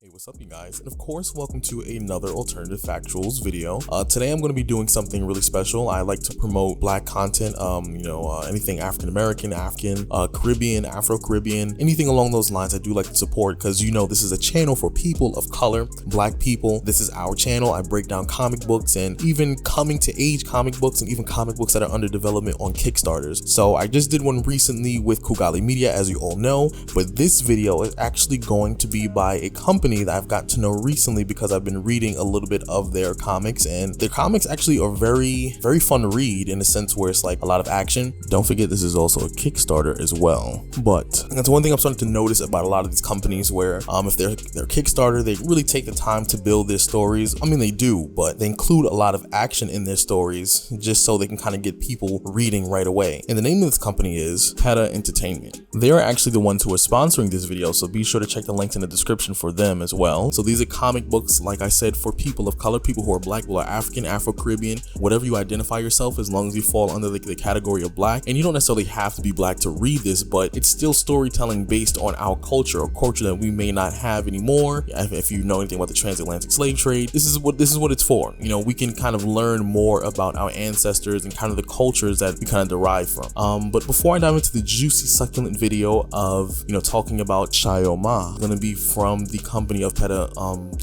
Hey, what's up you guys, and of course welcome to another alternative factuals video. Today I'm going to be doing something really special. I like to promote black content, anything African American, African, Caribbean, Afro-Caribbean, anything along those lines I do like to support, because this is a channel for people of color, black people. This is our channel. I break down comic books and even coming to age comic books and even comic books that are under development on Kickstarters. So I just did one recently with Kugali Media, as you all know, but this video is actually going to be by a company that I've gotten to know recently because I've been reading a little bit of their comics, and their comics actually are very fun to read in a sense where it's like a lot of action. Don't forget this is also a Kickstarter as well, but that's one thing I'm starting to notice about a lot of these companies where if they're Kickstarter, they really take the time to build their stories. I mean, they do, but they include a lot of action in their stories just so they can kind of get people reading right away. And the name of this company is PETA Entertainment. They are actually the ones who are sponsoring this video, so be sure to check the links in the description for them as well. So these are comic books, like I said, for people of color, people who are black, people who are African, Afro-Caribbean, whatever you identify yourself, as long as you fall under the category of black. And you don't necessarily have to be black to read this, but it's still storytelling based on our culture, or culture that we may not have anymore. If you know anything about the transatlantic slave trade, this is what it's for. We can kind of learn more about our ancestors and kind of the cultures that we kind of derive from. But before I dive into the juicy, succulent video of talking about Chayoma, going to be from the company of PETA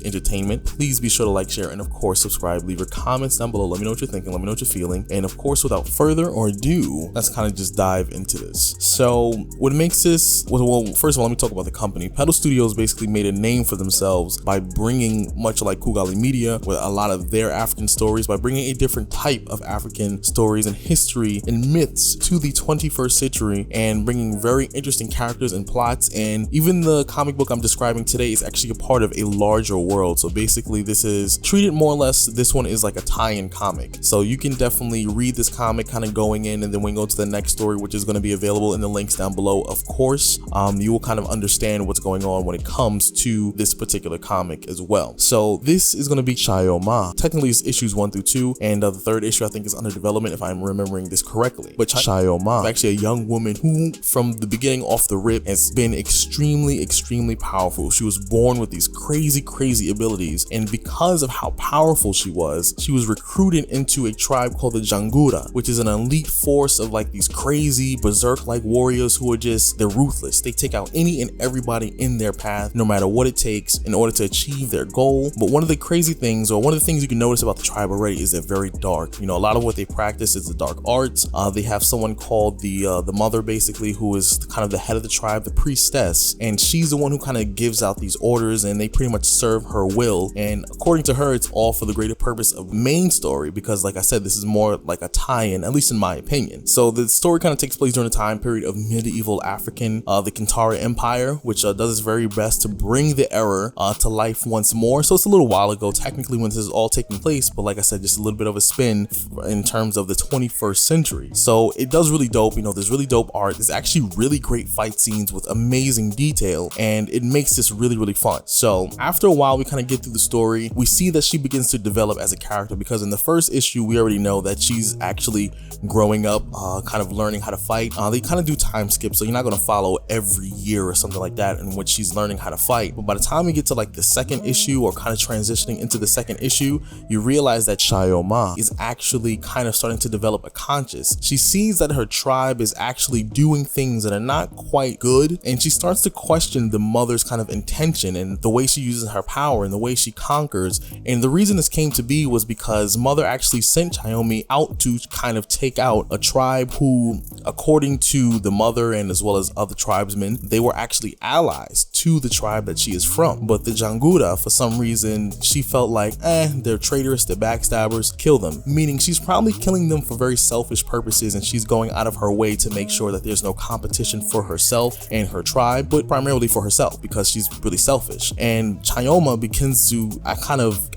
Entertainment, please be sure to like, share, and of course subscribe. Leave your comments down below. Let me know what you're thinking. Let me know what you're feeling. And of course, without further ado, let's kind of just dive into this. So what makes this, well, first of all, let me talk about the company. PETA Studios basically made a name for themselves by bringing, much like Kugali Media, with a lot of their African stories, by bringing a different type of African stories and history and myths to the 21st century, and bringing very interesting characters and plots. And even the comic book I'm describing today is actually a part of a larger world. So basically this is treated more or less, this one is like a tie-in comic. So you can definitely read this comic kind of going in, and then when you go to the next story, which is going to be available in the links down below, of course, you will kind of understand what's going on when it comes to this particular comic as well. So this is going to be Chayoma. Technically it's issues 1 through 2, and the third issue I think is under development if I'm remembering this correctly. But Chayoma is actually a young woman who from the beginning off the rip has been extremely powerful. She was born with these crazy abilities, and because of how powerful she was recruited into a tribe called the Jangura, which is an elite force of like these crazy berserk like warriors who are they're ruthless. They take out any and everybody in their path, no matter what it takes, in order to achieve their goal. But one of the crazy things, or one of the things you can notice about the tribe already, is they're very dark. A lot of what they practice is the dark arts. They have someone called the mother, basically, who is kind of the head of the tribe, the priestess, and she's the one who kind of gives out these orders, and they pretty much serve her will. And according to her, it's all for the greater purpose of main story, because like I said, this is more like a tie-in, at least in my opinion. So the story kind of takes place during the time period of medieval African, the Kintara Empire, which does its very best to bring the era to life once more. So it's a little while ago technically when this is all taking place, but like I said, just a little bit of a spin in terms of the 21st century. So it does really dope. There's really dope art. There's actually really great fight scenes with amazing detail, and it makes this really fun. So after a while, we kind of get through the story. We see that she begins to develop as a character, because in the first issue, we already know that she's actually growing up, kind of learning how to fight. They kind of do time skips, so you're not going to follow every year or something like that in which she's learning how to fight. But by the time we get to like the second issue, or kind of transitioning into the second issue, you realize that Chayoma is actually kind of starting to develop a conscience. She sees that her tribe is actually doing things that are not quite good, and she starts to question the mother's kind of intention and the way she uses her power and the way she conquers. And the reason this came to be was because mother actually sent Chayoma out to kind of take out a tribe who, according to the mother and as well as other tribesmen, they were actually allies to the tribe that she is from. But the Jangura, for some reason, she felt like, they're traitorous, they're backstabbers, kill them. Meaning she's probably killing them for very selfish purposes, and she's going out of her way to make sure that there's no competition for herself and her tribe, but primarily for herself, because she's really selfish. And Chayoma begins to kind of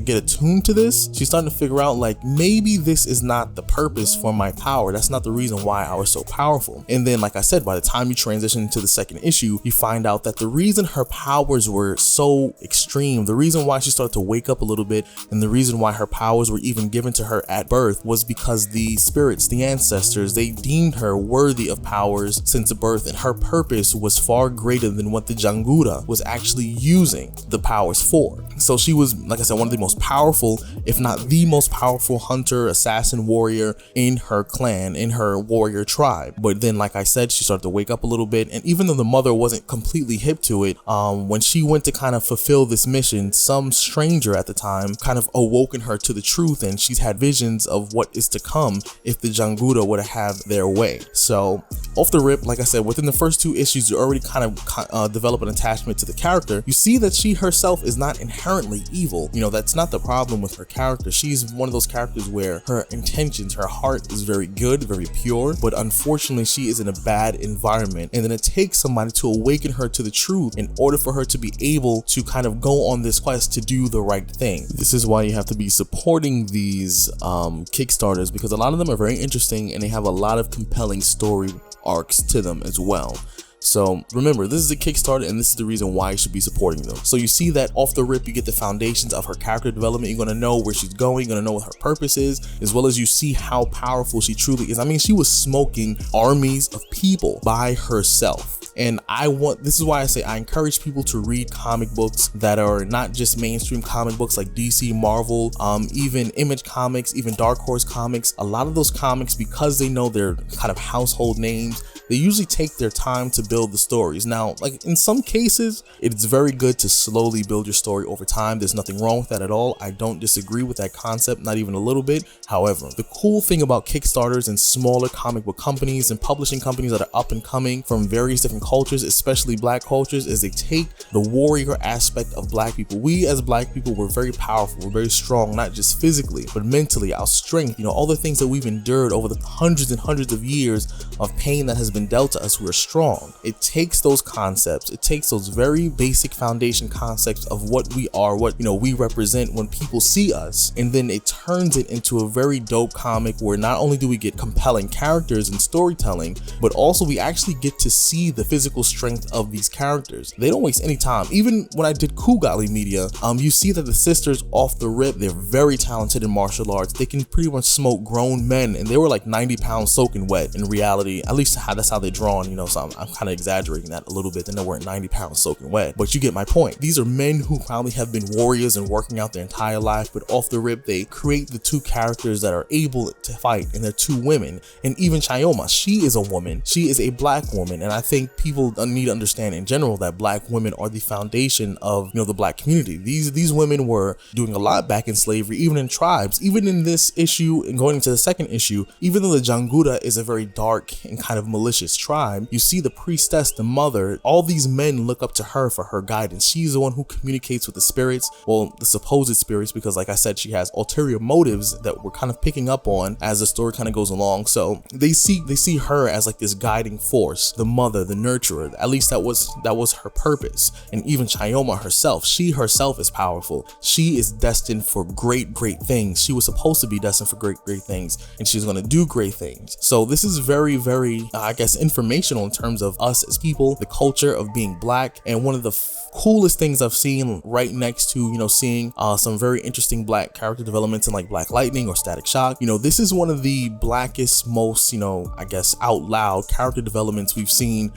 get attuned to this. She's starting to figure out like, maybe this is not the purpose for my power. That's not the reason why I was so powerful. And then, like I said, by the time you transition to the second issue, you find out that that the reason her powers were so extreme, the reason why she started to wake up a little bit, and the reason why her powers were even given to her at birth was because the spirits, the ancestors, they deemed her worthy of powers since birth, and her purpose was far greater than what the Jangura was actually using the powers for. So she was, like I said, one of the most powerful, if not the most powerful hunter, assassin, warrior in her clan, in her warrior tribe. But then, like I said, she started to wake up a little bit, and even though the mother wasn't completely hip to it, when she went to kind of fulfill this mission, some stranger at the time kind of awoken her to the truth, and she's had visions of what is to come if the Jangura would have their way. So off the rip, like I said, within the first 2 issues, you already kind of develop an attachment to the character. You see that she herself is not inherently evil. You know, that's not the problem with her character. She's one of those characters where her intentions, her heart is very good, very pure, but unfortunately she is in a bad environment, and then it takes somebody to awaken her to the truth in order for her to be able to kind of go on this quest to do the right thing. This is why you have to be supporting these Kickstarters, because a lot of them are very interesting and they have a lot of compelling story arcs to them as well. So remember, this is a Kickstarter, and this is the reason why you should be supporting them. So you see that off the rip, you get the foundations of her character development. You're going to know where she's going, you're going to know what her purpose is, as well as you see how powerful she truly is. I mean, she was smoking armies of people by herself. And this is why I say I encourage people to read comic books that are not just mainstream comic books like DC, Marvel, even Image Comics, even Dark Horse Comics. A lot of those comics, because they know they're kind of household names, they usually take their time to build the stories. Now, like in some cases, it's very good to slowly build your story over time. There's nothing wrong with that at all. I don't disagree with that concept, not even a little bit. However, the cool thing about Kickstarters and smaller comic book companies and publishing companies that are up and coming from various different cultures, especially Black cultures, is they take the warrior aspect of Black people. We as Black people, we're very powerful, we're very strong, not just physically, but mentally. Our strength, all the things that we've endured over the hundreds and hundreds of years of pain that has been dealt to us, we're strong. It takes those concepts, it takes those very basic foundation concepts of what we are, what we represent when people see us, and then it turns it into a very dope comic where not only do we get compelling characters and storytelling, but also we actually get to see the physical strength of these characters. They don't waste any time. Even when I did Kugali Media, you see that the sisters off the rip, they're very talented in martial arts. They can pretty much smoke grown men, and they were like 90 pounds soaking wet in reality. At least that's how they're drawn, so I'm kind of exaggerating that a little bit. Then they weren't 90 pounds soaking wet, but you get my point. These are men who probably have been warriors and working out their entire life, but off the rip, they create the 2 characters that are able to fight, and they're 2 women. And even Chayoma, she is a woman. She is a Black woman, and I think people need to understand in general that Black women are the foundation of the Black community. These women were doing a lot back in slavery, even in tribes. Even in this issue and going into the second issue, even though the Jangura is a very dark and kind of malicious tribe, you see the priestess, the mother, all these men look up to her for her guidance. She's the one who communicates with the spirits, well, the supposed spirits, because like I said, she has ulterior motives that we're kind of picking up on as the story kind of goes along. So they see her as like this guiding force, the mother, the nurturer. At least that was her purpose. And even Chayoma herself, she herself is powerful. She is destined for great things. She was supposed to be destined for great things, and she's going to do great things. So this is very, very, I guess, informational in terms of us as people, the culture of being Black, and one of the coolest things I've seen right next to, seeing some very interesting Black character developments in like Black Lightning or Static Shock. This is one of the blackest, most, I guess, out loud character developments we've seen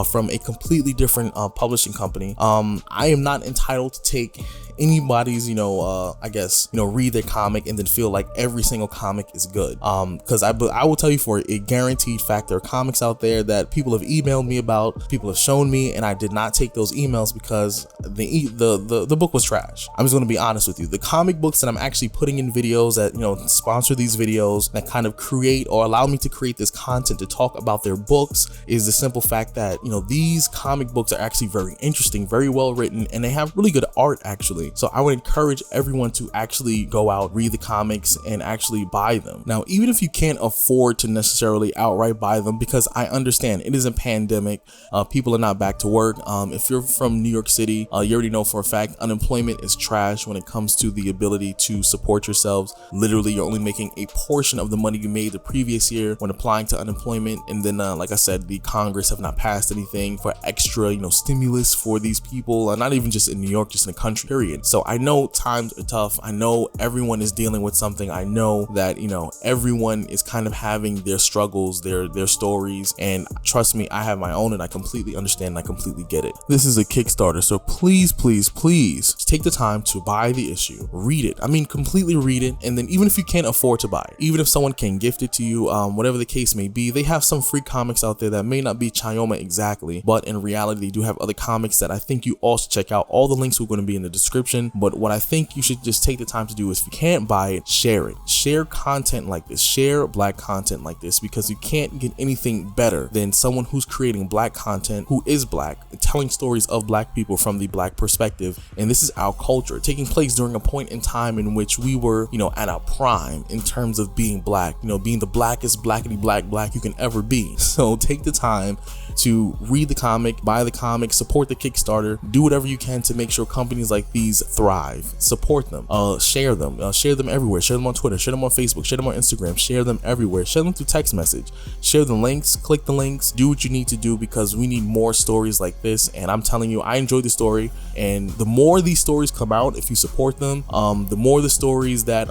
from a completely different publishing company. I am not entitled to take anybody's, I guess, read their comic and then feel like every single comic is good. Because I will tell you for a guaranteed fact, there are comics out there that people have emailed me about, people have shown me, and I did not take those emails because the book was trash. I'm just going to be honest with you. The comic books that I'm actually putting in videos that, sponsor these videos, that kind of create or allow me to create this content to talk about their books, is the simple fact that, these comic books are actually very interesting, very well written, and they have really good art actually. completely. So I would encourage everyone to actually go out, read the comics, and actually buy them. Now, even if you can't afford to necessarily outright buy them, because I understand it is a pandemic, people are not back to work. If you're from New York City, you already know for a fact unemployment is trash when it comes to the ability to support yourselves. Literally, you're only making a portion of the money you made the previous year when applying to unemployment. And then, like I said, the Congress have not passed anything for extra, stimulus for these people, not even just in New York, just in the country, period. So I know times are tough. I know everyone is dealing with something. I know that, everyone is kind of having their struggles, their stories. And trust me, I have my own, and I completely understand and I completely get it. This is a Kickstarter, so please, please, please take the time to buy the issue, read it. I mean, completely read it. And then even if you can't afford to buy it, even if someone can gift it to you, whatever the case may be, they have some free comics out there that may not be Chayoma exactly, but in reality, they do have other comics that I think you all should check out. All the links are going to be in the description, but what I think you should just take the time to do is, if you can't buy it, share it. Share content like this. Share Black content like this, because you can't get anything better than someone who's creating Black content, who is Black, telling stories of Black people from the Black perspective. And this is our culture taking place during a point in time in which we were, at our prime in terms of being Black, being the blackest blackity black you can ever be. So take the time to read the comic, buy the comic, support the Kickstarter, do whatever you can to make sure companies like these thrive. Support them, share them everywhere. Share them on Twitter, share them on Facebook, share them on Instagram, share them everywhere. Share them through text message, share the links, click the links, do what you need to do, because we need more stories like this. And I'm telling you, I enjoyed the story, and the more these stories come out, if you support them, the more the stories that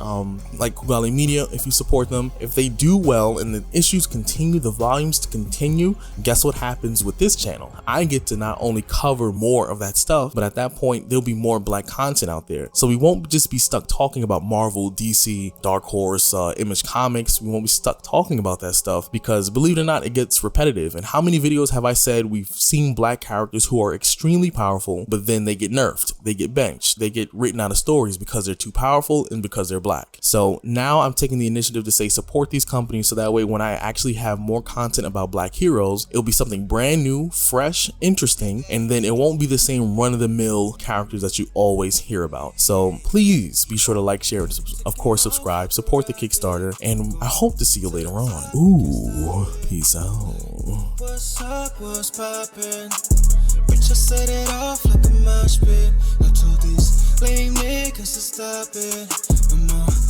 like Kugali Media, if you support them, if they do well and the issues continue, the volumes to continue, guess what happens with this channel? I get to not only cover more of that stuff, but at that point there'll be more Black content out there. So we won't just be stuck talking about Marvel, DC, Dark Horse, Image Comics. We won't be stuck talking about that stuff, because believe it or not, it gets repetitive. And how many videos have I said we've seen Black characters who are extremely powerful, but then they get nerfed, they get benched, they get written out of stories because they're too powerful and because they're Black. So now I'm taking the initiative to say support these companies, so that way when I actually have more content about Black heroes, it'll be something brand new, fresh, interesting, and then it won't be the same run-of-the-mill characters that you always hear about. So please be sure to like, share, and of course subscribe, support the Kickstarter, and I hope to see you later on. Ooh, peace out. What's up, what's poppin'? Bitch, I set it off like a mosh pit. I told these lame niggas to stop it.